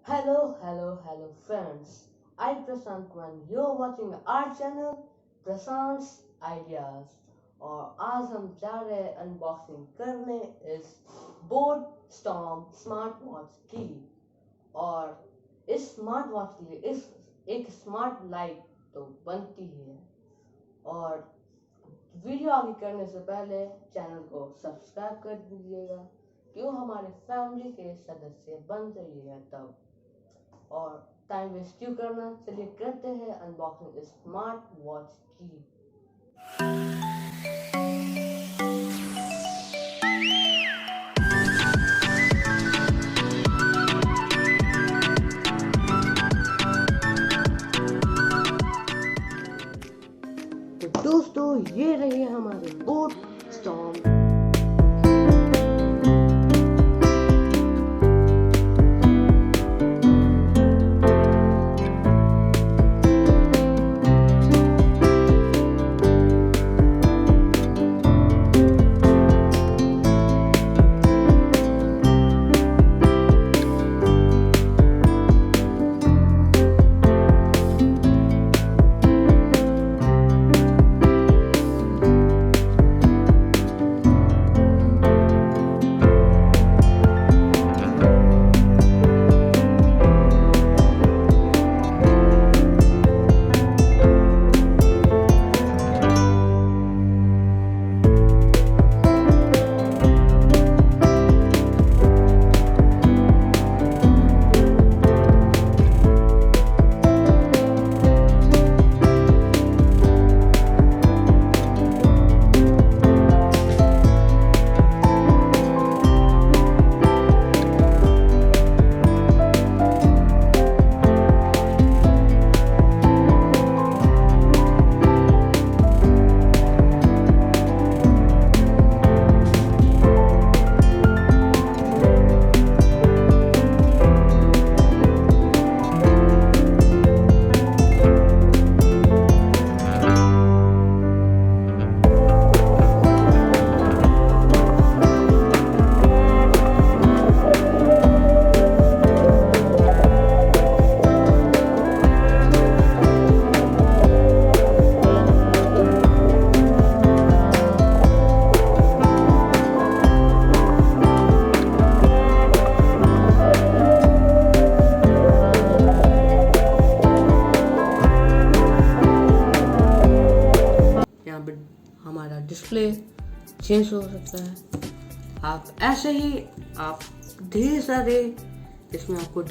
Hello friends. I Prashant and you're watching our channel Prashant'S Ideas और आज हम जा रहे हैं अनबॉक्सिंग करने इस बोट स्टॉर्म स्मार्ट वॉच की। और इस स्मार्ट वॉच के लिए इस एक स्मार्ट लाइट तो बनती है। और वीडियो आगे करने से पहले चैनल को सब्सक्राइब कर दीजिएगा, क्यों हमारे फैमिली के सदस्य बन जाइएगा तब। और टाइम वेस्ट क्यों करना, चलिए करते हैं अनबॉक्सिंग इस स्मार्ट वॉच की। तो दोस्तों ये रही हमारी बोट स्टॉर्म। हमारा डिस्प्ले चेंज हो सकता है। आप ऐसे ही आप ढेर सारे इसमें आपको